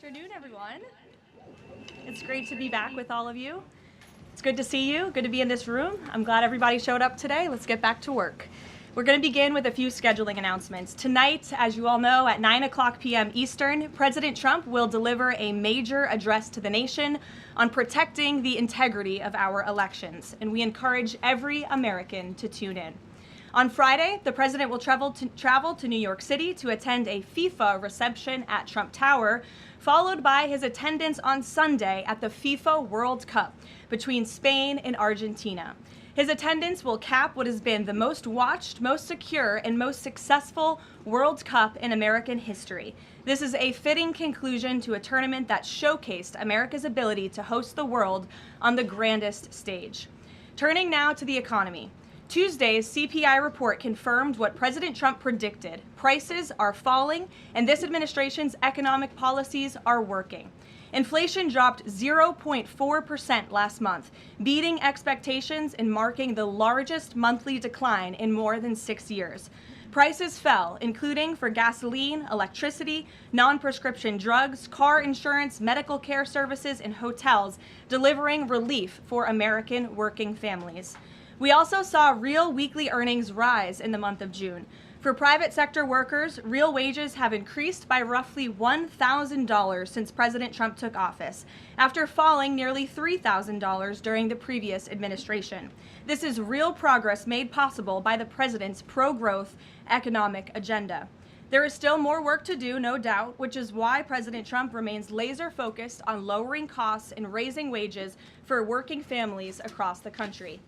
afternoon, everyone. It's great to be back with all of you. It's good to see you, good to be in this room. I'm glad everybody showed up today. Let's get back to work. We're going to begin with a few scheduling announcements. Tonight, as you all know, at 9:00 p.m. Eastern, President Trump will deliver a major address to the nation on protecting the integrity of our elections, and we encourage every American to tune in. On Friday, the president will travel to New York City to attend a FIFA reception at Trump Tower, followed by his attendance on Sunday at the FIFA World Cup between Spain and Argentina. His attendance will cap what has been the most watched, most secure, and most successful World Cup in American history. This is a fitting conclusion to a tournament that showcased America's ability to host the world on the grandest stage. Turning now to the economy. Tuesday's CPI report confirmed what President Trump predicted. Prices are falling, and this administration's economic policies are working. Inflation dropped 0.4% last month, beating expectations and marking the largest monthly decline in more than 6 years. Prices fell, including for gasoline, electricity, non-prescription drugs, car insurance, medical care services, and hotels, delivering relief for American working families. We also saw real weekly earnings rise in the month of June. For private sector workers, real wages have increased by roughly $1,000 since President Trump took office, after falling nearly $3,000 during the previous administration. This is real progress made possible by the president's pro-growth economic agenda. There is still more work to do, no doubt, which is why President Trump remains laser-focused on lowering costs and raising wages for working families across the country.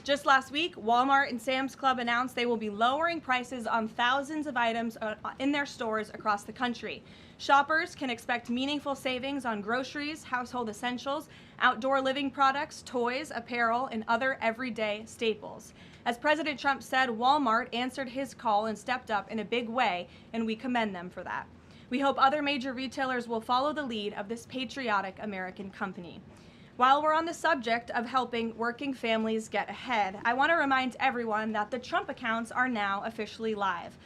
Just last week, Walmart and Sam's Club announced they will be lowering prices on thousands of items in their stores across the country. Shoppers can expect meaningful savings on groceries, household essentials, outdoor living products, toys, apparel, and other everyday staples. As President Trump said, Walmart answered his call and stepped up in a big way, and we commend them for that. We hope other major retailers will follow the lead of this patriotic American company. While we're on the subject of helping working families get ahead, I want to remind everyone that the Trump accounts are now officially live.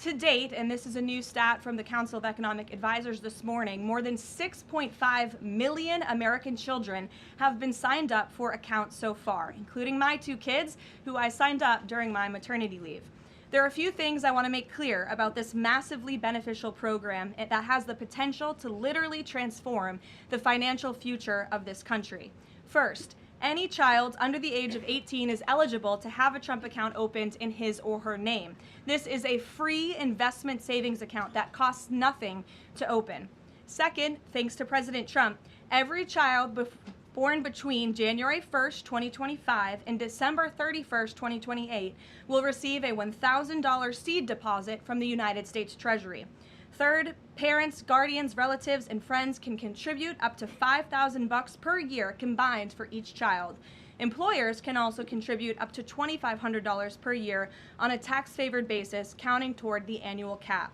To date, and this is a new stat from the Council of Economic Advisors this morning, more than 6.5 million American children have been signed up for accounts so far, including my 2 kids, who I signed up during my maternity leave. There are a few things I want to make clear about this massively beneficial program that has the potential to literally transform the financial future of this country. First, any child under the age of 18 is eligible to have a Trump account opened in his or her name. This is a free investment savings account that costs nothing to open. Second, thanks to President Trump, every child born between January 1st, 2025 and December 31st, 2028 will receive a $1,000 seed deposit from the United States Treasury. Third, parents, guardians, relatives, and friends can contribute up to $5,000 per year combined for each child. Employers can also contribute up to $2,500 per year on a tax-favored basis, counting toward the annual cap.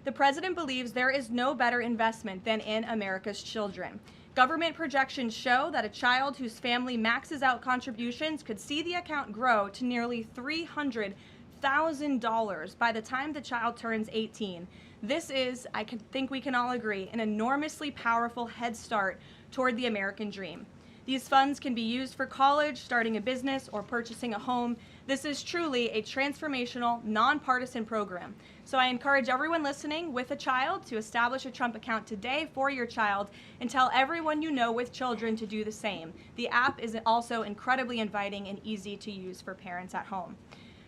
The president believes there is no better investment than in America's children. Government projections show that a child whose family maxes out contributions could see the account grow to nearly $300,000 by the time the child turns 18. This is, I think we can all agree, an enormously powerful head start toward the American dream. These funds can be used for college, starting a business, or purchasing a home. This is truly a transformational, nonpartisan program. So I encourage everyone listening with a child to establish a Trump account today for your child and tell everyone you know with children to do the same. The app is also incredibly inviting and easy to use for parents at home.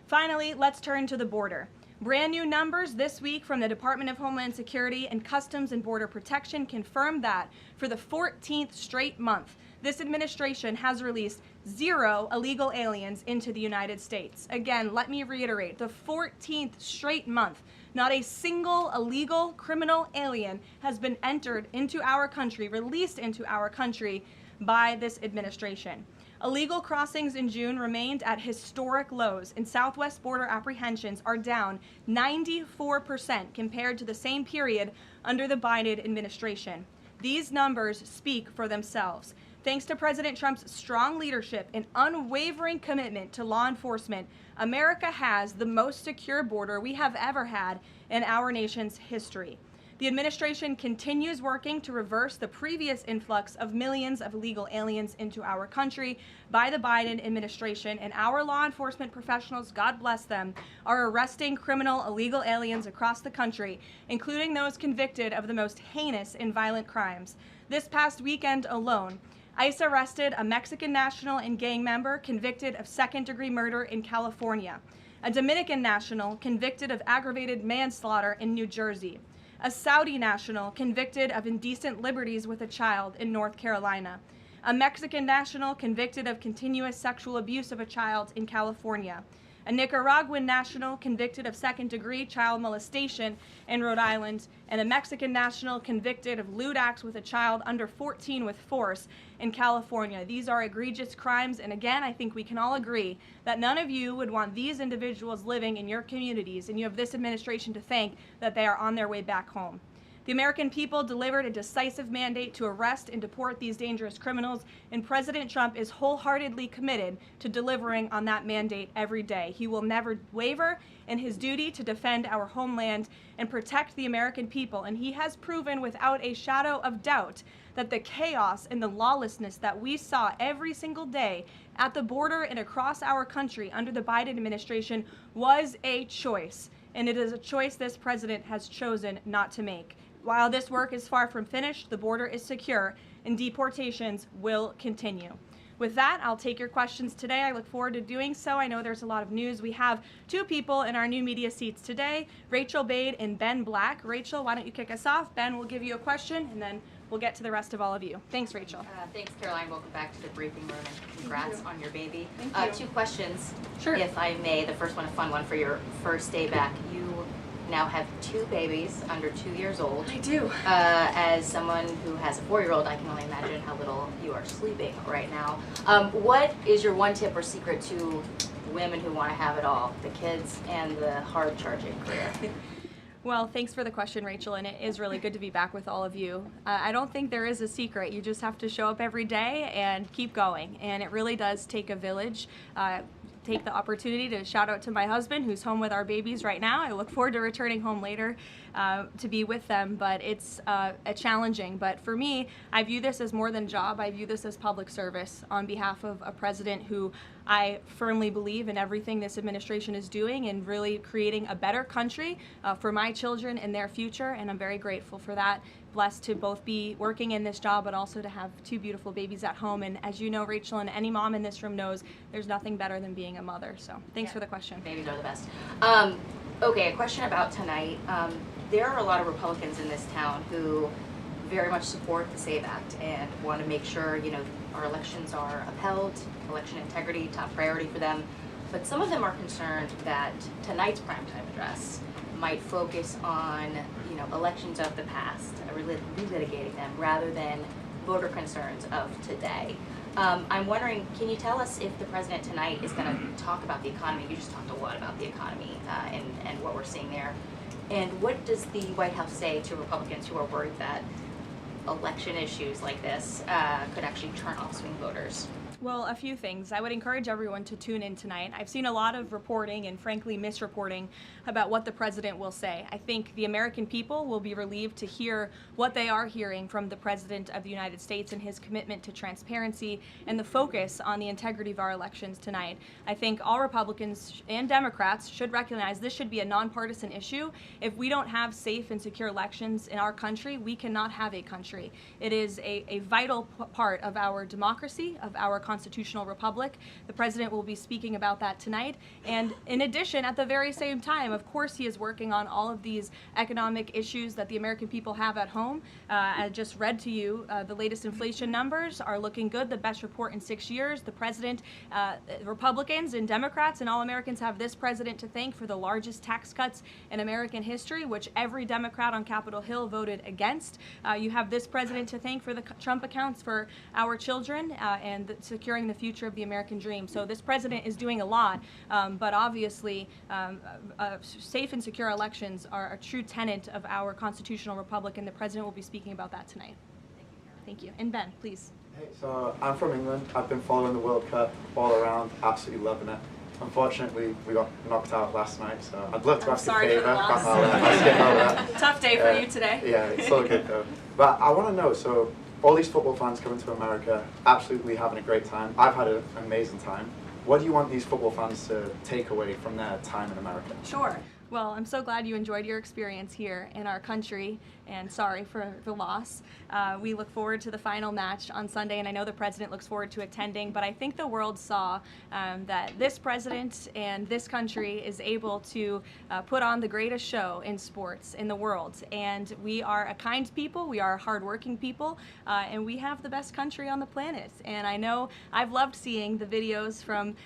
Finally, let's turn to the border. Brand new numbers this week from the Department of Homeland Security and Customs and Border Protection confirm that for the 14th straight month, this administration has released 0 illegal aliens into the United States. Again, let me reiterate, the 14th straight month, not a single illegal criminal alien has been entered into our country, released into our country by this administration. Illegal crossings in June remained at historic lows, and southwest border apprehensions are down 94% compared to the same period under the Biden administration. These numbers speak for themselves. Thanks to President Trump's strong leadership and unwavering commitment to law enforcement, America has the most secure border we have ever had in our nation's history. The administration continues working to reverse the previous influx of millions of illegal aliens into our country by the Biden administration, and our law enforcement professionals, God bless them, are arresting criminal illegal aliens across the country, including those convicted of the most heinous and violent crimes. This past weekend alone, ICE arrested a Mexican national and gang member convicted of second-degree murder in California, a Dominican national convicted of aggravated manslaughter in New Jersey, a Saudi national convicted of indecent liberties with a child in North Carolina, a Mexican national convicted of continuous sexual abuse of a child in California, a Nicaraguan national convicted of second-degree child molestation in Rhode Island, and a Mexican national convicted of lewd acts with a child under 14 with force in California. These are egregious crimes, and again, I think we can all agree that none of you would want these individuals living in your communities, and you have this administration to thank that they are on their way back home. The American people delivered a decisive mandate to arrest and deport these dangerous criminals, and President Trump is wholeheartedly committed to delivering on that mandate every day. He will never waver in his duty to defend our homeland and protect the American people, and he has proven without a shadow of doubt that the chaos and the lawlessness that we saw every single day at the border and across our country under the Biden administration was a choice, and it is a choice this president has chosen not to make. While this work is far from finished, the border is secure, and deportations will continue. With that, I'll take your questions today. I look forward to doing so. I know there's a lot of news. We have two people in our new media seats today, Rachel Bade and Ben Black. Rachel, why don't you kick us off? Ben will give you a question, and then we'll get to the rest of all of you. Thanks, Rachel. Thanks, Karoline. Welcome back to the briefing room, and congrats on your baby. Thank you. Two questions, Sure. if I may. The first one, a fun one for your first day back. You now have two babies under 2 years old. I do. As someone who has a 4-year-old, I can only imagine how little you are sleeping right now. What is your one tip or secret to women who want to have it all, the kids and the hard charging career? Well, thanks for the question, Rachel, and it is really good to be back with all of you. I don't think there is a secret. You just have to show up every day and keep going, and it really does take a village. Take the opportunity to shout out to my husband, who's home with our babies right now. I look forward to returning home later to be with them, but it's challenging. But for me, I view this as more than a job. I view this as public service on behalf of a president who I firmly believe in everything this administration is doing and really creating a better country for my children and their future, and I'm very grateful for that. Blessed to both be working in this job, but also to have two beautiful babies at home. And as you know, Rachel, and any mom in this room knows, there's nothing better than being a mother. So thanks for the question. Babies are the best. Okay, a question about tonight. There are a lot of Republicans in this town who very much support the SAVE Act and want to make sure, our elections are upheld, election integrity, top priority for them. But some of them are concerned that tonight's primetime address might focus on, elections of the past, relitigating them, rather than voter concerns of today. I'm wondering, can you tell us if the president tonight is going to talk about the economy? You just talked a lot about the economy and what we're seeing there. And what does the White House say to Republicans who are worried that election issues like this could actually turn off swing voters? Well, a few things. I would encourage everyone to tune in tonight. I've seen a lot of reporting and frankly misreporting about what the president will say. I think the American people will be relieved to hear what they are hearing from the President of the United States and his commitment to transparency and the focus on the integrity of our elections tonight. I think all Republicans and Democrats should recognize this should be a nonpartisan issue. If we don't have safe and secure elections in our country, we cannot have a country. It is a vital part of our democracy, of our constitutional republic. The president will be speaking about that tonight. And in addition, at the very same time, of course, he is working on all of these economic issues that the American people have at home. I just read to you the latest inflation numbers are looking good, the best report in 6 years. The president, Republicans and Democrats and all Americans have this president to thank for the largest tax cuts in American history, which every Democrat on Capitol Hill voted against. You have this president to thank for the Trump accounts for our children and securing the future of the American dream. So this president is doing a lot, but obviously safe and secure elections are a true tenet of our constitutional republic, and the president will be speaking about that tonight. Thank you. And Ben, please. Hey, so I'm from England. I've been following the World Cup all around, absolutely loving it. Unfortunately, we got knocked out last night, so I'd love to I'm ask sorry a for favour. the loss. I'll skip over that. Tough day for you today. Yeah, it's all good though. But I want to know, so all these football fans coming to America, absolutely having a great time. I've had an amazing time. What do you want these football fans to take away from their time in America? Sure. Well, I'm so glad you enjoyed your experience here in our country, and sorry for the loss. We look forward to the final match on Sunday, and I know the president looks forward to attending, but I think the world saw that this president and this country is able to put on the greatest show in sports in the world. And we are a kind people, we are hardworking people, and we have the best country on the planet. And I know I've loved seeing the videos from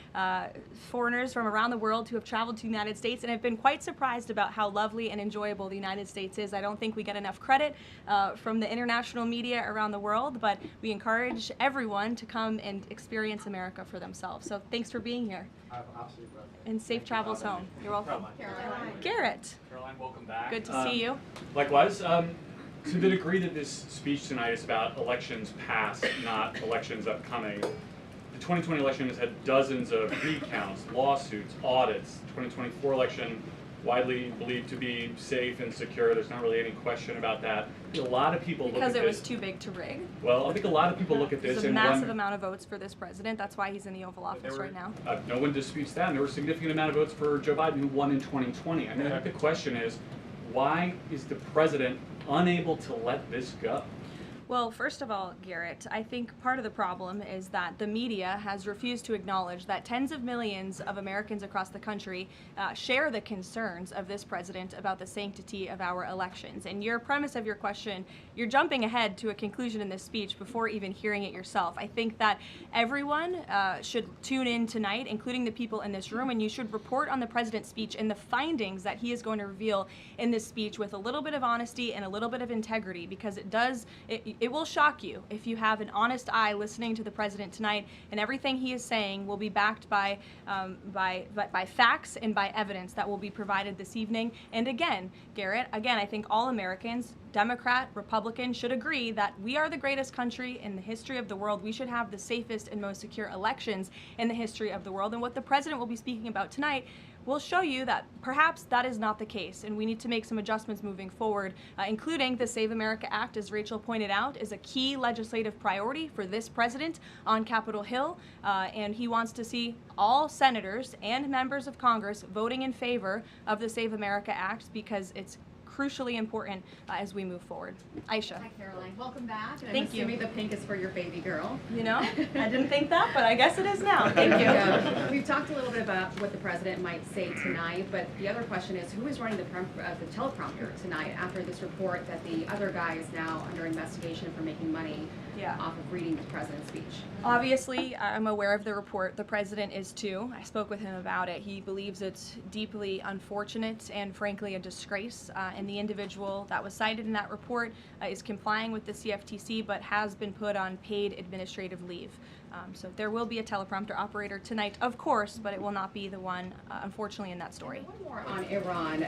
foreigners from around the world who have traveled to the United States and have been quite surprised about how lovely and enjoyable the United States is. I don't think we get enough credit from the international media around the world, but we encourage everyone to come and experience America for themselves. So thanks for being here. I've absolutely loved it. And safe travels home. You're welcome. Caroline. Garrett, Caroline, welcome back. good to see you. Likewise. To the degree that this speech tonight is about elections past, not elections upcoming, the 2020 election has had dozens of recounts, lawsuits, audits. 2024 election widely believed to be safe and secure. There's not really any question about that. I think a lot of people look at Because this. it was too big to rig. Well, I think a lot of people look at this There's a and massive wonder. amount of votes for this president. That's why he's in the Oval Office right now. No one disputes that. And there were a significant amount of votes for Joe Biden, who won in 2020. I mean, I think the question is, why is the president unable to let this go? Well, first of all, Garrett, I think part of the problem is that the media has refused to acknowledge that tens of millions of Americans across the country share the concerns of this president about the sanctity of our elections. And your premise of your question, you're jumping ahead to a conclusion in this speech before even hearing it yourself. I think that everyone should tune in tonight, including the people in this room, and you should report on the president's speech and the findings that he is going to reveal in this speech with a little bit of honesty and a little bit of integrity, because it will shock you if you have an honest eye listening to the president tonight, and everything he is saying will be backed by facts and by evidence that will be provided this evening. And again, Garrett, I think all Americans, Democrat, Republican, should agree that we are the greatest country in the history of the world. We should have the safest and most secure elections in the history of the world. And what the president will be speaking about tonight will show you that perhaps that is not the case, and we need to make some adjustments moving forward, including the Save America Act, as Rachel pointed out, is a key legislative priority for this president on Capitol Hill, and he wants to see all senators and members of Congress voting in favor of the Save America Act, because it's crucially important as we move forward. Aisha. Hi, Caroline. Welcome back. And Thank I'm you. assuming the pink is for your baby girl. You know, I didn't think that, but I guess it is now. Thank you. Yeah. We've talked a little bit about what the president might say tonight, but the other question is, who is running the teleprompter tonight after this report that the other guy is now under investigation for making money off of reading the president's speech? Obviously, I'm aware of the report. The president is too. I spoke with him about it. He believes it's deeply unfortunate and frankly a disgrace. And the individual that was cited in that report is complying with the CFTC but has been put on paid administrative leave. So there will be a teleprompter operator tonight, of course, but it will not be the one, unfortunately, in that story. One more on Iran.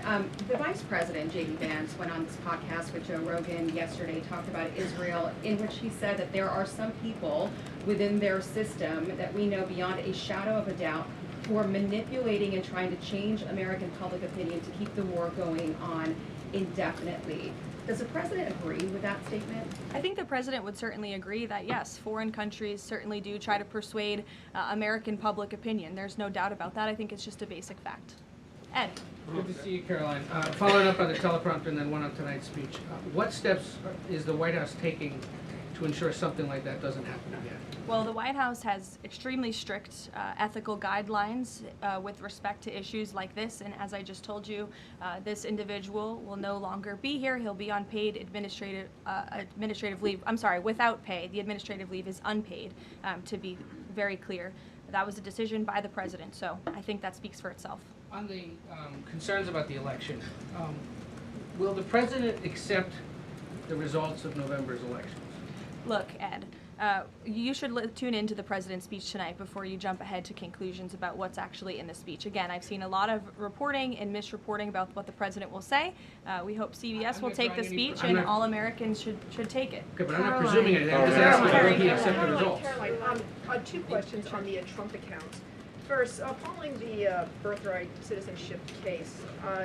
The Vice President, JD Vance, went on this podcast with Joe Rogan yesterday, talked about Israel, in which he said that there are some people within their system that we know beyond a shadow of a doubt who are manipulating and trying to change American public opinion to keep the war going on indefinitely. Does the president agree with that statement? I think the president would certainly agree that, yes, foreign countries certainly do try to persuade American public opinion. There's no doubt about that. I think it's just a basic fact. Ed. Good to see you, Caroline. Following up on the teleprompter and then one on tonight's speech, what steps is the White House taking to ensure something like that doesn't happen again? Well, the White House has extremely strict ethical guidelines with respect to issues like this, and as I just told you, this individual will no longer be here. He'll be on paid administrative leave. I'm sorry, without pay. The administrative leave is unpaid, to be very clear. That was a decision by the president, so I think that speaks for itself. On the concerns about the election, will the president accept the results of November's elections? Look, Ed, you should tune into the president's speech tonight before you jump ahead to conclusions about what's actually in the speech. Again, I've seen a lot of reporting and misreporting about what the president will say. We hope CBS will take the speech, and all Americans should take it. Okay, but I'm not presuming anything. I'm just asking will he accept the results? Caroline, two questions on the Trump account. First, following the birthright citizenship case,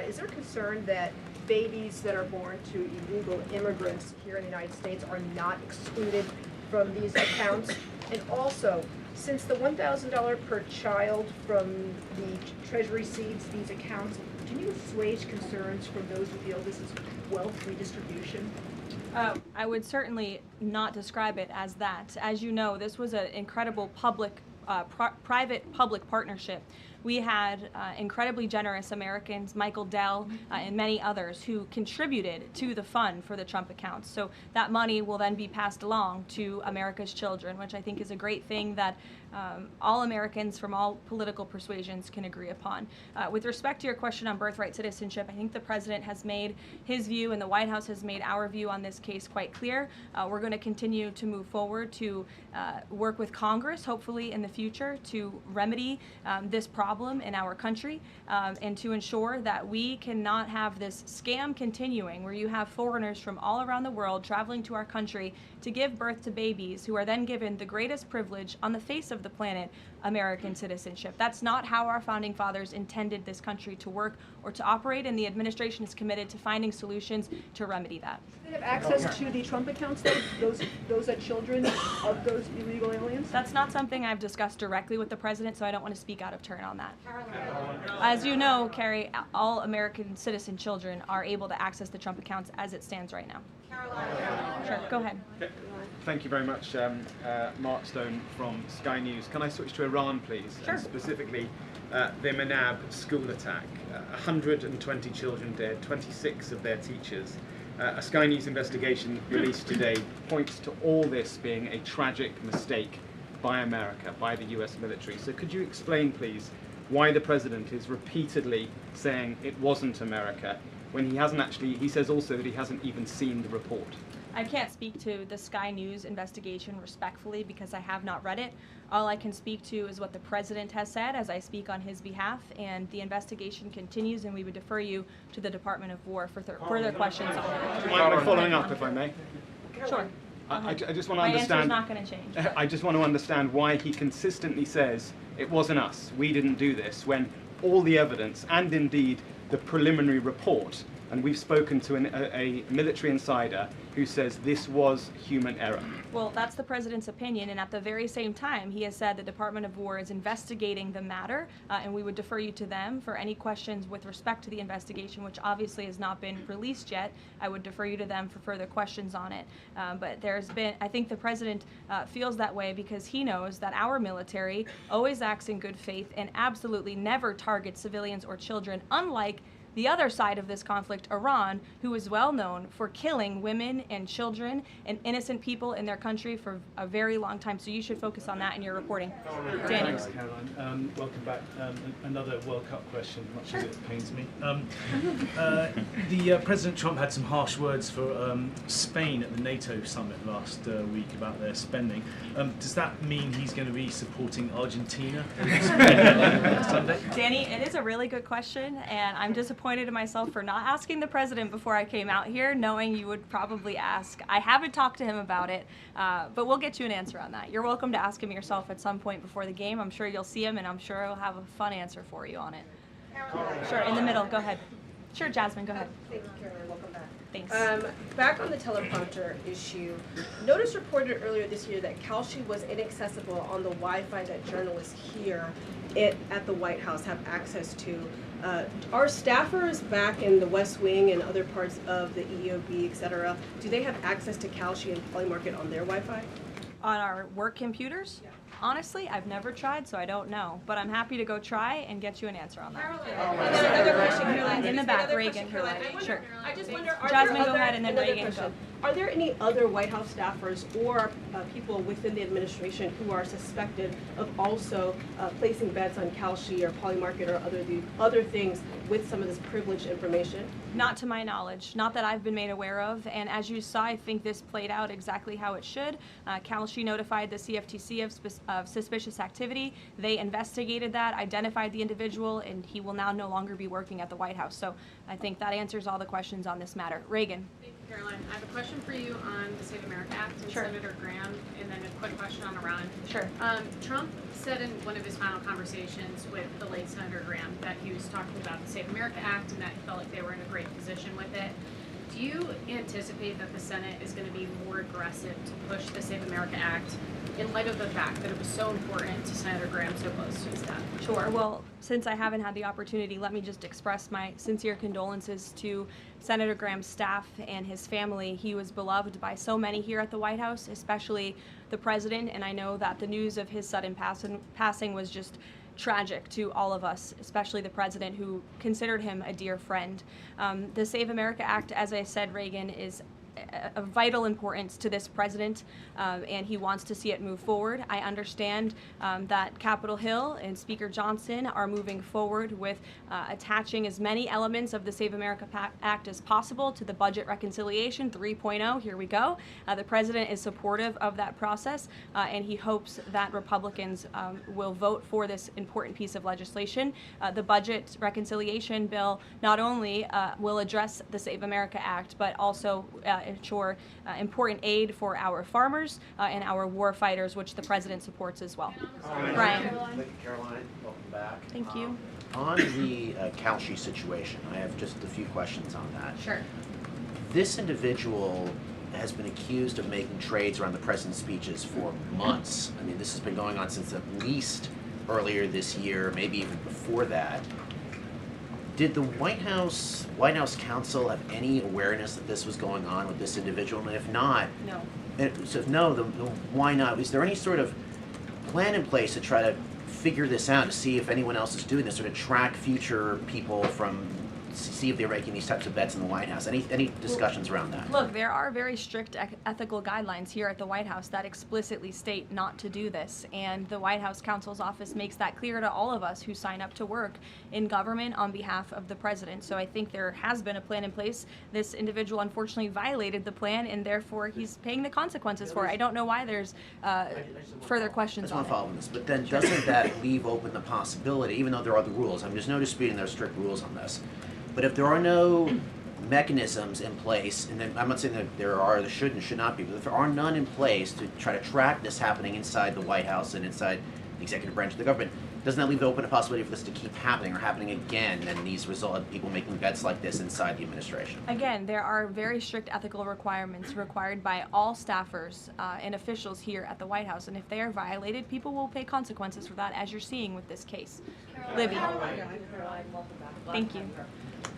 is there concern that babies that are born to illegal immigrants here in the United States are not excluded from these accounts? And also, since the $1,000 per child from the Treasury seeds these accounts, can you assuage concerns from those who feel this is wealth redistribution? I would certainly not describe it as that. As you know, this was an incredible private-public partnership. We had incredibly generous Americans, Michael Dell, and many others who contributed to the fund for the Trump accounts. So that money will then be passed along to America's children, which I think is a great thing that all Americans from all political persuasions can agree upon. With respect to your question on birthright citizenship, I think the president has made his view and the White House has made our view on this case quite clear. We're going to continue to move forward to work with Congress, hopefully in the future, to remedy this problem in our country and to ensure that we cannot have this scam continuing where you have foreigners from all around the world traveling to our country to give birth to babies who are then given the greatest privilege on the face of the planet, American citizenship. That's not how our founding fathers intended this country to work or to operate, and the administration is committed to finding solutions to remedy that. Do they have access to the Trump accounts, though? Those are children of those illegal aliens? That's not something I've discussed directly with the president, so I don't want to speak out of turn on that. As you know, Carrie, all American citizen children are able to access the Trump accounts as it stands right now. Sure, go ahead. Thank you very much, Mark Stone from Sky News. Can I switch to Iran, please? Sure. And specifically, the Manab school attack. 120 children dead, 26 of their teachers. A Sky News investigation released today points to all this being a tragic mistake by America, by the US military. So could you explain, please, why the president is repeatedly saying it wasn't America, when he hasn't actually, he says also that he hasn't even seen the report? I can't speak to the Sky News investigation respectfully because I have not read it. All I can speak to is what the president has said as I speak on his behalf, and the investigation continues, and we would defer you to the Department of War for further questions on it. Do you mind following up, if I may? Sure. I just want to My understand. answer's not going to change. I just want to understand why he consistently says it wasn't us, we didn't do this, when all the evidence and indeed the preliminary report, and we've spoken to a military insider who says this was human error. Well, that's the president's opinion, and at the very same time, he has said the Department of War is investigating the matter, and we would defer you to them for any questions with respect to the investigation, which obviously has not been released yet. I would defer you to them for further questions on it. But there's been, I think the president feels that way because he knows that our military always acts in good faith and absolutely never targets civilians or children, unlike the other side of this conflict, Iran, who is well known for killing women and children and innocent people in their country for a very long time. So you should focus on that in your reporting. Daniel. Thanks, Caroline. Welcome back. Another World Cup question, much as it pains me. President Trump had some harsh words for Spain at the NATO summit last week about their spending. Does that mean he's going to be supporting Argentina Sunday? Danny, it is a really good question, and I'm disappointed in myself for not asking the president before I came out here, knowing you would probably ask. I haven't talked to him about it, but we'll get you an answer on that. You're welcome to ask him yourself at some point before the game. I'm sure you'll see him, and I'm sure he'll have a fun answer for you on it. Sure, in the middle. Go ahead. Sure, Jasmine, go ahead. Thank you, Caroline. Welcome back. Thanks. Back on the teleprompter issue, Notice reported earlier this year that Kalshi was inaccessible on the Wi-Fi that journalists here at the White House have access to. Are staffers back in the West Wing and other parts of the EOB, et cetera, do they have access to Kalshi and Polymarket on their Wi-Fi? On our work computers? Yeah. Honestly, I've never tried, so I don't know. But I'm happy to go try and get you an answer on that. Another question, Caroline. In the back, Reagan. Sure. I just wonder, are Jasmine, there go other, ahead, and then Reagan, go. Are there any other White House staffers or people within the administration who are suspected of also placing bets on Kalshi or Polymarket or other things with some of this privileged information? Not to my knowledge, not that I've been made aware of. And as you saw, I think this played out exactly how it should. Kalshi notified the CFTC of suspicious activity. They investigated that, identified the individual, and he will now no longer be working at the White House. So I think that answers all the questions on this matter. Reagan. Caroline, I have a question for you on the Save America Act and Sure. Senator Graham, and then a quick question on Iran. Sure. Trump said in one of his final conversations with the late Senator Graham that he was talking about the Save America Act and that he felt like they were in a great position with it. Do you anticipate that the Senate is going to be more aggressive to push the Save America Act in light of the fact that it was so important to Senator Graham so close to his death? Sure. Well, since I haven't had the opportunity, let me just express my sincere condolences to Senator Graham's staff and his family. He was beloved by so many here at the White House, especially the president, and I know that the news of his sudden passing was just tragic to all of us, especially the president, who considered him a dear friend. The Save America Act, as I said, Reagan, is of vital importance to this president, and he wants to see it move forward. I understand that Capitol Hill and Speaker Johnson are moving forward with attaching as many elements of the Save America Act as possible to the Budget Reconciliation 3.0. Here we go. The president is supportive of that process, and he hopes that Republicans will vote for this important piece of legislation. The Budget Reconciliation bill not only will address the Save America Act, but also ensure important aid for our farmers and our war fighters, which the president supports as well. Brian. Thank you, Caroline. Welcome back. Thank you. On the Kalshi situation, I have just a few questions on that. Sure. This individual has been accused of making trades around the president's speeches for months. I mean, this has been going on since at least earlier this year, maybe even before that. Did the White House counsel have any awareness that this was going on with this individual? And if not, No. so if no, then why not? Is there any sort of plan in place to try to figure this out, to see if anyone else is doing this, or to track future people from, see if they're making these types of bets in the White House? Any discussions around that? Look, there are very strict ethical guidelines here at the White House that explicitly state not to do this, and the White House counsel's office makes that clear to all of us who sign up to work in government on behalf of the president. So I think there has been a plan in place. This individual unfortunately violated the plan, and therefore he's paying the consequences for it. I don't know why there's further questions I on just want to follow on this, but then doesn't that leave open the possibility, even though there are the rules, I mean, there's no disputing there are strict rules on this, but if there are no mechanisms in place, and then I'm not saying that there are, there should and should not be, but if there are none in place to try to track this happening inside the White House and inside the executive branch of the government, doesn't that leave it open a possibility for this to keep happening or happening again, and these result people making bets like this inside the administration? Again, there are very strict ethical requirements required by all staffers and officials here at the White House, and if they are violated, people will pay consequences for that, as you're seeing with this case. Libby. Caroline, welcome back. Thank you.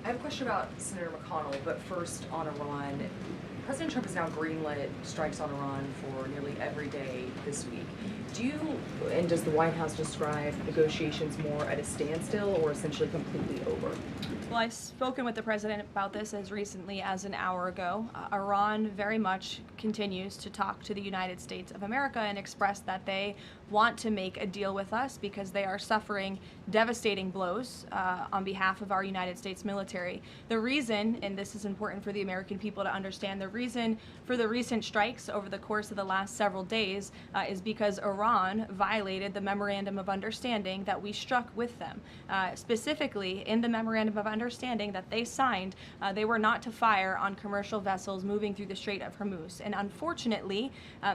I have a question about Senator McConnell, but first on Iran. President Trump has now greenlit strikes on Iran for nearly every day this week. Does the White House describe negotiations more at a standstill or essentially completely over? Well, I've spoken with the president about this as recently as an hour ago. Iran very much continues to talk to the United States of America and express that they want to make a deal with us because they are suffering devastating blows on behalf of our United States military. The reason, and this is important for the American people to understand, the reason for the recent strikes over the course of the last several days is because Iran violated the Memorandum of Understanding that we struck with them. Specifically, in the Memorandum of Understanding that they signed, they were not to fire on commercial vessels moving through the Strait of Hormuz. And unfortunately,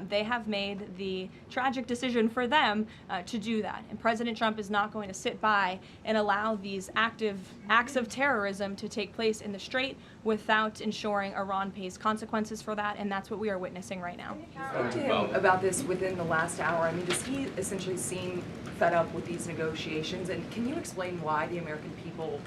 they have made the tragic decision for them to do that. And President Trump is not going to sit by and allow these active acts of terrorism to take place in the Strait without ensuring Iran pays consequences for that, and that's what we are witnessing right now. Spoke to him about this within the last hour. I mean, does he essentially seem fed up with these negotiations? And can you explain why the American people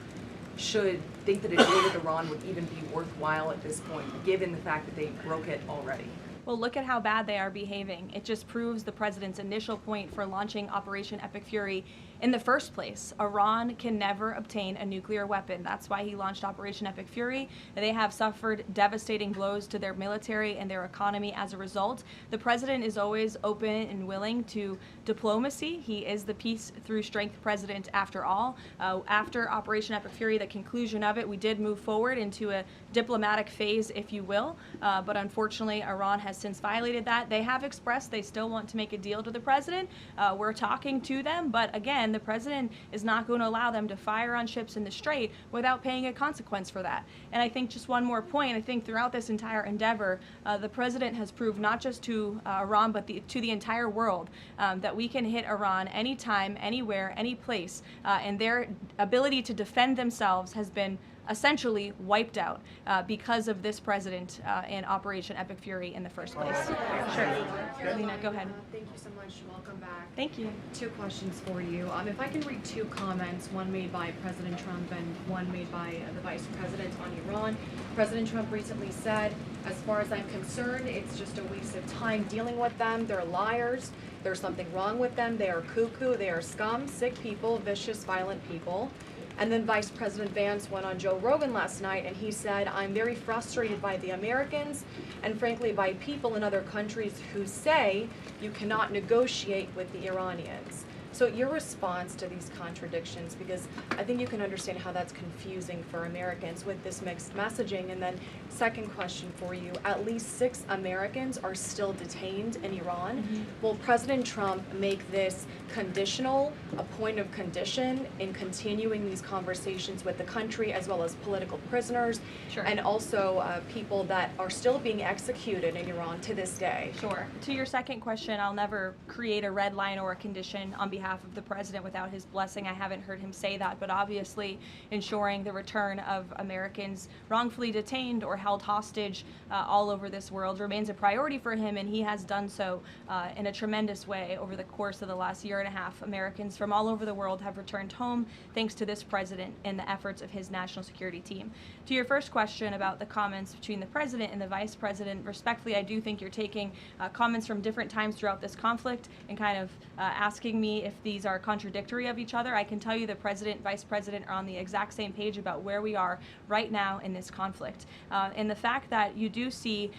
should think that a deal with Iran would even be worthwhile at this point, given the fact that they broke it already? Well, look at how bad they are behaving. It just proves the president's initial point for launching Operation Epic Fury in the first place. Iran can never obtain a nuclear weapon. That's why he launched Operation Epic Fury. They have suffered devastating blows to their military and their economy as a result. The president is always open and willing to diplomacy. He is the peace through strength president after all. After Operation Epic Fury, the conclusion of it, we did move forward into a diplomatic phase, if you will, but unfortunately Iran has since violated that. They have expressed they still want to make a deal to the president. We're talking to them, but again, and the president is not going to allow them to fire on ships in the Strait without paying a consequence for that. And I think just one more point, I think throughout this entire endeavor, the president has proved not just to Iran, but to the entire world that we can hit Iran anytime, anywhere, any place, and their ability to defend themselves has been essentially wiped out because of this president and Operation Epic Fury in the first place. Sure. Lena, go ahead. Thank you so much. Welcome back. Thank you. 2 questions for you. If I can read 2 comments, one made by President Trump and one made by the Vice President on Iran. President Trump recently said, as far as I'm concerned, it's just a waste of time dealing with them. They're liars. There's something wrong with them. They are cuckoo. They are scum, sick people, vicious, violent people. And then Vice President Vance went on Joe Rogan last night and he said, I'm very frustrated by the Americans and frankly by people in other countries who say you cannot negotiate with the Iranians. So your response to these contradictions, because I think you can understand how that's confusing for Americans with this mixed messaging. And then second question for you, at least 6 Americans are still detained in Iran. Will President Trump make this conditional, a point of condition in continuing these conversations with the country as well as political prisoners and also people that are still being executed in Iran to this day? Sure. To your second question, I'll never create a red line or a condition on behalf of the president without his blessing. I haven't heard him say that, but obviously ensuring the return of Americans wrongfully detained or held hostage all over this world remains a priority for him, and he has done so in a tremendous way over the course of the last year and a half. Americans from all over the world have returned home thanks to this president and the efforts of his national security team. To your first question about the comments between the president and the vice president, respectfully, I do think you're taking comments from different times throughout this conflict and kind of asking me if these are contradictory of each other. I can tell you the president, vice president are on the exact same page about where we are right now in this conflict. And the fact that you do see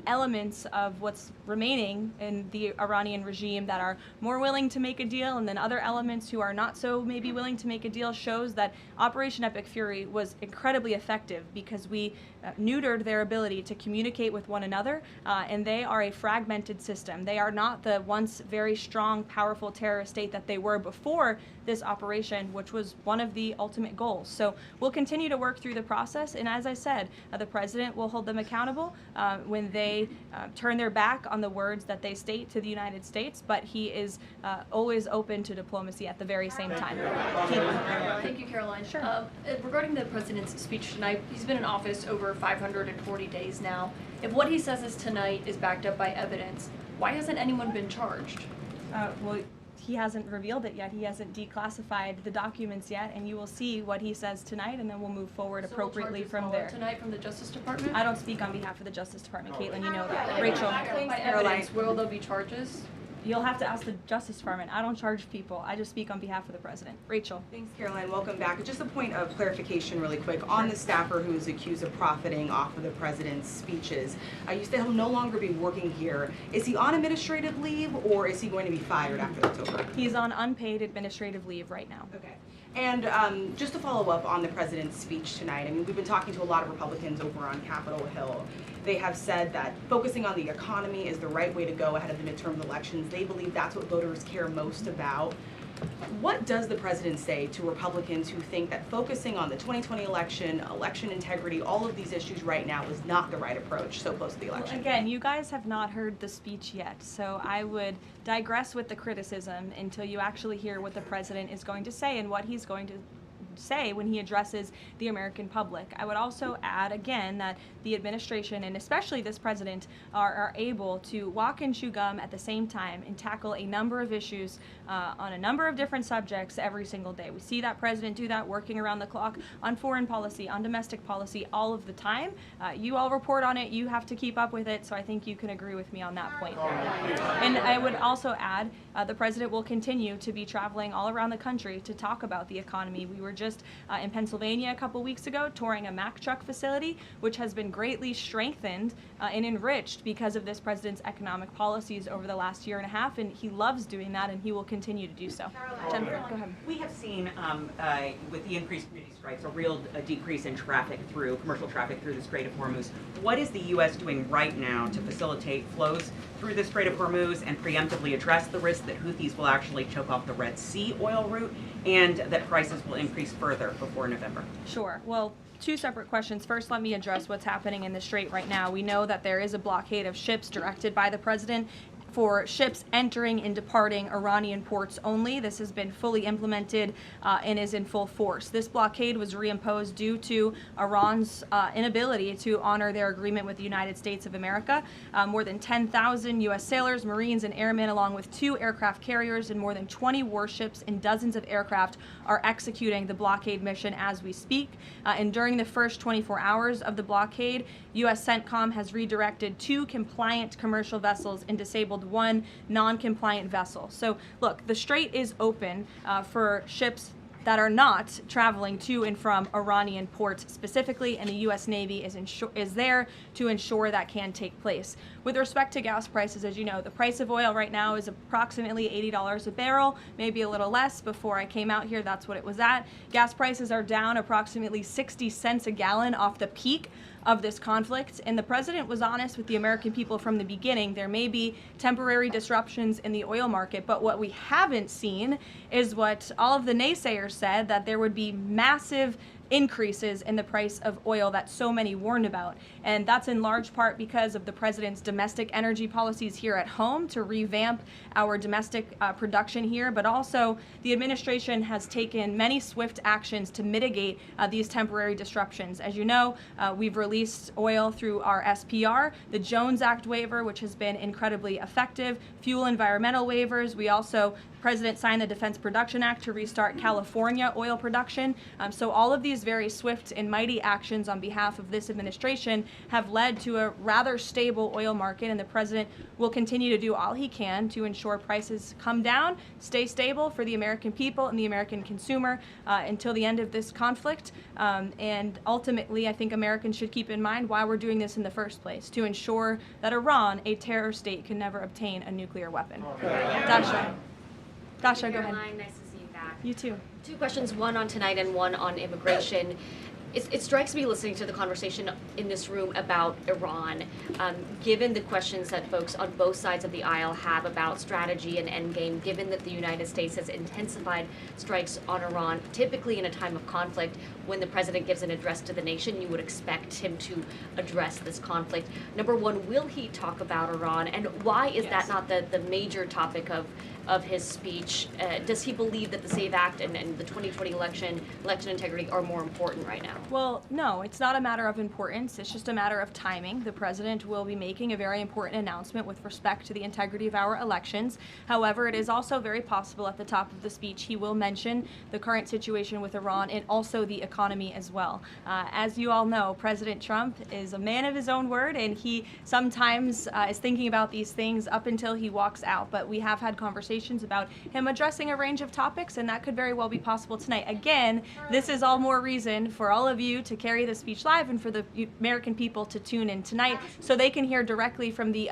elements of what's remaining in the Iranian regime that are more willing to make a deal, and then other elements who are not so maybe willing to make a deal, shows that Operation Epic Fury was incredibly effective because we neutered their ability to communicate with one another, and they are a fragmented system. They are not the once very strong, powerful terrorist state that they were before this operation, which was one of the ultimate goals. So we'll continue to work through the process, and as I said, the president will hold them accountable when they turn their back on the words that they state to the United States, but he is always open to diplomacy at the very same time. Thank you, Caroline. Sure. Regarding the president's speech tonight, he's been in office over 540 days now. If what he says is tonight is backed up by evidence, why hasn't anyone been charged? Well, he hasn't revealed it yet. He hasn't declassified the documents yet, and you will see what he says tonight, and then we'll move forward appropriately from there. Tonight from the Justice Department? I don't speak on behalf of the Justice Department, Caitlin, you know that. Rachel. By evidence, will there be charges? You'll have to ask the Justice Department. I don't charge people. I just speak on behalf of the president. Rachel. Thanks, Caroline. Welcome back. Just a point of clarification really quick. On the staffer who is accused of profiting off of the president's speeches, you said he'll no longer be working here. Is he on administrative leave or is he going to be fired after that's over? He's on unpaid administrative leave right now. Okay. And just to follow up on the president's speech tonight, I mean, we've been talking to a lot of Republicans over on Capitol Hill. They have said that focusing on the economy is the right way to go ahead of the midterm elections. They believe that's what voters care most about. What does the president say to Republicans who think that focusing on the 2020 election, election integrity, all of these issues right now is not the right approach so close to the election? Well, again, you guys have not heard the speech yet, so I would digress with the criticism until you actually hear what the president is going to say and what he's going to say when he addresses the American public. I would also add again that the administration and especially this president are able to walk and chew gum at the same time and tackle a number of issues on a number of different subjects every single day. We see that president do that working around the clock on foreign policy, on domestic policy all of the time. You all report on it, you have to keep up with it, so I think you can agree with me on that point. And I would also add the president will continue to be traveling all around the country to talk about the economy. We were just just in Pennsylvania a couple weeks ago, touring a Mack truck facility, which has been greatly strengthened and enriched because of this president's economic policies over the last year and a half, and he loves doing that, and he will continue to do so. Jennifer, go ahead. We have seen, with the increased community strikes, a real decrease in commercial traffic through the Strait of Hormuz. What is the U.S. doing right now to facilitate flows through the Strait of Hormuz and preemptively address the risk that Houthis will actually choke off the Red Sea oil route and that prices will increase further before November? Sure. Well, two separate questions. First, let me address what's happening in the Strait right now. We know that there is a blockade of ships directed by the president for ships entering and departing Iranian ports only. This has been fully implemented and is in full force. This blockade was reimposed due to Iran's inability to honor their agreement with the United States of America. More than 10,000 U.S. sailors, Marines, and airmen, along with 2 aircraft carriers and more than 20 warships and dozens of aircraft, are executing the blockade mission as we speak. And during the first 24 hours of the blockade, U.S. CENTCOM has redirected 2 compliant commercial vessels and disabled 1 non-compliant vessel. So look, the Strait is open for ships that are not traveling to and from Iranian ports specifically, and the U.S. Navy is there to ensure that can take place. With respect to gas prices, as you know, the price of oil right now is approximately $80 a barrel, maybe a little less. Before I came out here, that's what it was at. Gas prices are down approximately 60 cents a gallon off the peak of this conflict, and the president was honest with the American people from the beginning. There may be temporary disruptions in the oil market, but what we haven't seen is what all of the naysayers said, that there would be massive increases in the price of oil that so many warned about. And that's in large part because of the president's domestic energy policies here at home to revamp our domestic production here, but also the administration has taken many swift actions to mitigate these temporary disruptions. As you know, we've released oil through our SPR, the Jones Act waiver, which has been incredibly effective, fuel environmental waivers. We also, President signed the Defense Production Act to restart California oil production. So all of these very swift and mighty actions on behalf of this administration have led to a rather stable oil market, and the president will continue to do all he can to ensure prices come down, stay stable for the American people and the American consumer until the end of this conflict. And ultimately, I think Americans should keep in mind why we're doing this in the first place, to ensure that Iran, a terror state, can never obtain a nuclear weapon. Dasha, go ahead. Nice to see you back. You too. 2 questions, one on tonight and one on immigration. It strikes me listening to the conversation in this room about Iran, given the questions that folks on both sides of the aisle have about strategy and endgame, given that the United States has intensified strikes on Iran, typically in a time of conflict, when the president gives an address to the nation, you would expect him to address this conflict. Number one, will he talk about Iran, and why is that not the major topic of his speech? Does he believe that the SAVE Act and the 2020 election integrity are more important right now? Well, no, it's not a matter of importance. It's just a matter of timing. The president will be making a very important announcement with respect to the integrity of our elections. However, it is also very possible at the top of the speech he will mention the current situation with Iran and also the economy as well. As you all know, President Trump is a man of his own word, and he sometimes is thinking about these things up until he walks out. But we have had conversations about him addressing a range of topics, and that could very well be possible tonight. Again, this is all more reason for all of you to carry the speech live and for the American people to tune in tonight so they can hear directly from the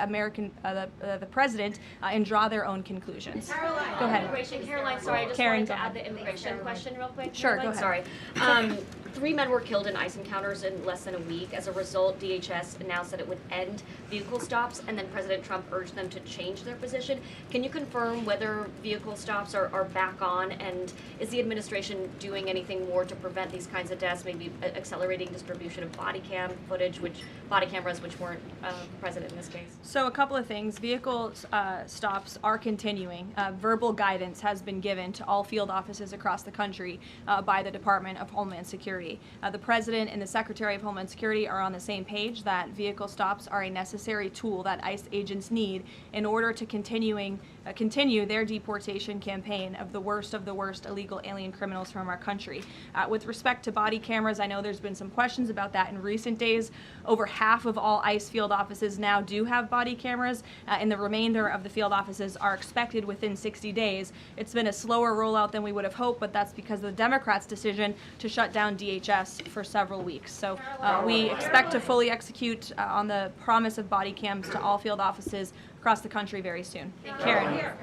the president and draw their own conclusions. Caroline, go ahead. Immigration. Caroline, sorry, I just wanted to add the immigration question real quick. Sure, Caroline, go ahead. Sorry. 3 men were killed in ICE encounters in less than a week. As a result, DHS announced that it would end vehicle stops, and then President Trump urged them to change their position. Can you confirm whether vehicle stops are back on, and is the administration doing anything more to prevent these kinds of deaths, maybe accelerating distribution of body cameras, which weren't present in this case? So a couple of things. Vehicle stops are continuing. Verbal guidance has been given to all field offices across the country by the Department of Homeland Security. The President and the Secretary of Homeland Security are on the same page that vehicle stops are a necessary tool that ICE agents need in order to continue continue their deportation campaign of the worst illegal alien criminals from our country. With respect to body cameras, I know there's been some questions about that in recent days. Over half of all ICE field offices now do have body cameras, and the remainder of the field offices are expected within 60 days. It's been a slower rollout than we would have hoped, but that's because of the Democrats' decision to shut down DHS for several weeks. So we expect to fully execute on the promise of body cams to all field offices across the country very soon. Karen. Caroline,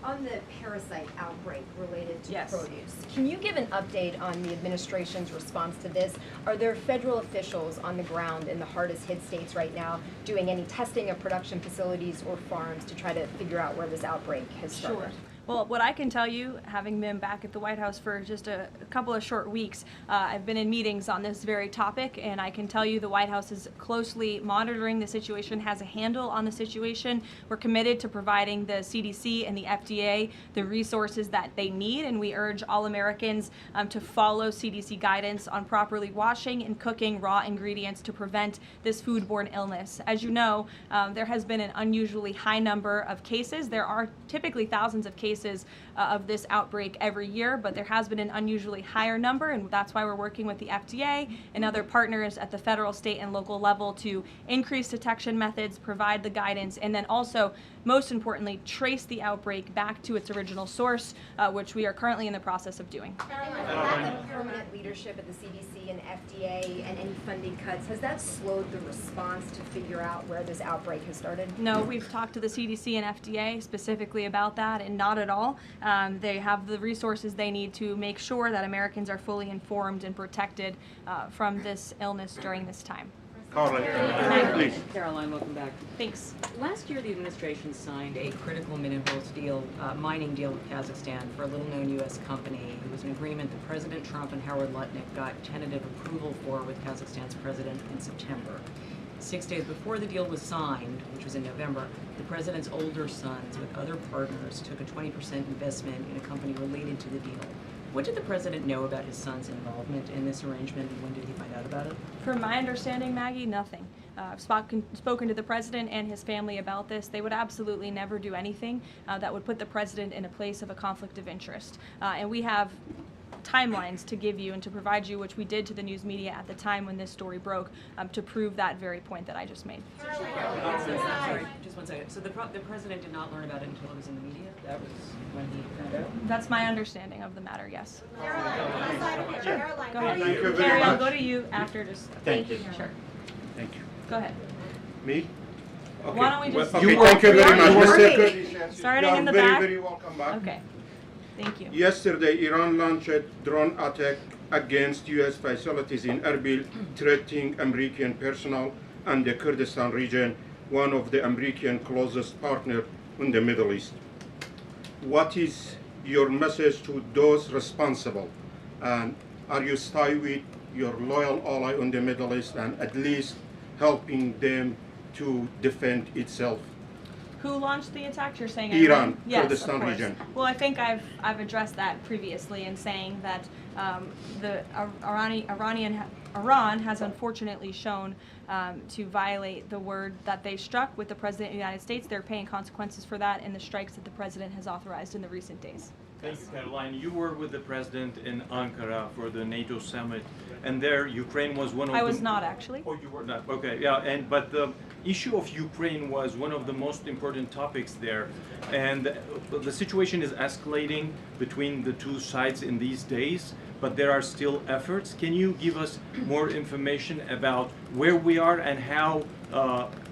on the parasite outbreak related to Yes. produce, can you give an update on the administration's response to this? Are there federal officials on the ground in the hardest hit states right now doing any testing of production facilities or farms to try to figure out where this outbreak has started? Sure. Well, what I can tell you, having been back at the White House for just a couple of short weeks, I've been in meetings on this very topic, and I can tell you the White House is closely monitoring the situation, has a handle on the situation. We're committed to providing the CDC and the FDA the resources that they need, and we urge all Americans to follow CDC guidance on properly washing and cooking raw ingredients to prevent this foodborne illness. As you know, there has been an unusually high number of cases. There are typically thousands of cases of this outbreak every year, but there has been an unusually higher number, and that's why we're working with the FDA and other partners at the federal, state, and local level to increase detection methods, provide the guidance, and then also, most importantly, trace the outbreak back to its original source, which we are currently in the process of doing. Lack of permanent leadership at the CDC and FDA and any funding cuts, has that slowed the response to figure out where this outbreak has started? No, we've talked to the CDC and FDA specifically about that, and not at all. They have the resources they need to make sure that Americans are fully informed and protected from this illness during this time. Caroline, please. Caroline, welcome back. Thanks. Last year, the administration signed a critical minerals deal, mining deal with Kazakhstan for a little-known U.S. company. It was an agreement that President Trump and Howard Lutnick got tentative approval for with Kazakhstan's president in September. 6 days before the deal was signed, which was in November, the president's older sons with other partners took a 20% investment in a company related to the deal. What did the president know about his son's involvement in this arrangement, and when did he find out about it? From my understanding, Maggie, nothing. I've spoken to the president and his family about this. They would absolutely never do anything that would put the president in a place of a conflict of interest. And we have timelines to give you and to provide you, which we did to the news media at the time when this story broke, to prove that very point that I just made. Sorry, just 1 second. So the president did not learn about it until it was in the media? That was when he found out? That's my understanding of the matter, yes. Caroline, Go ahead. Thank you very Carrie, I'll much. go to you after just. Thank you. Sure. Thank you. Go ahead. Me? Okay. Why don't we just- Okay, thank you very much. Mr. Kurdi, Starting you in the are very, back. very welcome back. Okay. Thank you. Yesterday, Iran launched a drone attack against U.S. facilities in Erbil, threatening American personnel and the Kurdistan region, one of the American closest partners in the Middle East. What is your message to those responsible? And are you staying with your loyal ally in the Middle East and at least helping them to defend itself? Who launched the attack? You're saying Iran, Yes, Kurdistan of course. region. Well, I think I've addressed that previously in saying that Iran has unfortunately shown to violate the word that they struck with the President of the United States. They're paying consequences for that in the strikes that the President has authorized in the recent days. Thank you, Caroline. You were with the President in Ankara for the NATO summit, and there Ukraine was one of I was not actually. Oh, you were not. Okay, yeah, but the issue of Ukraine was one of the most important topics there, and the situation is escalating between the two sides in these days, but there are still efforts. Can you give us more information about where we are and how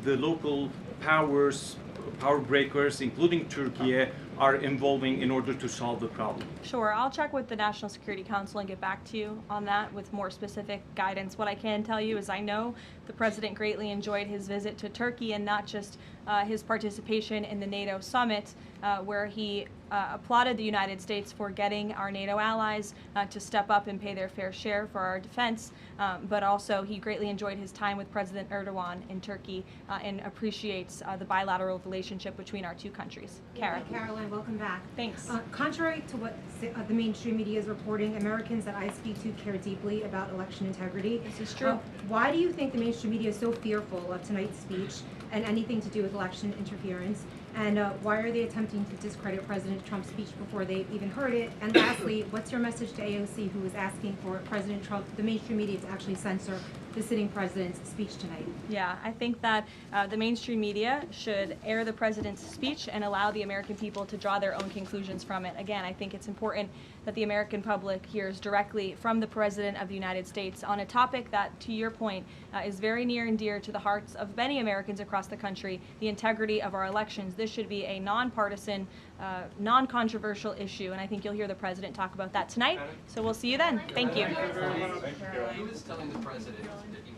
the local power breakers, including Turkey, are involving in order to solve the problem? Sure, I'll check with the National Security Council and get back to you on that with more specific guidance. What I can tell you is I know the President greatly enjoyed his visit to Turkey, and not just his participation in the NATO summit, where he applauded the United States for getting our NATO allies to step up and pay their fair share for our defense, but also he greatly enjoyed his time with President Erdogan in Turkey and appreciates the bilateral relationship between our two countries. Kara. Caroline, welcome back. Thanks. Contrary to what the mainstream media is reporting, Americans that I speak to care deeply about election integrity. This is true. Why do you think the mainstream media is so fearful of tonight's speech and anything to do with election interference? And why are they attempting to discredit President Trump's speech before they've even heard it? And lastly, what's your message to AOC, who is asking for President Trump, the mainstream media, to actually censor the sitting president's speech tonight? Yeah, I think that the mainstream media should air the president's speech and allow the American people to draw their own conclusions from it. Again, I think it's important that the American public hears directly from the President of the United States on a topic that, to your point, is very near and dear to the hearts of many Americans across the country, the integrity of our elections. This should be a nonpartisan, non-controversial issue, and I think you'll hear the President talk about that tonight. So we'll see you then. Thank you. He was telling the President that he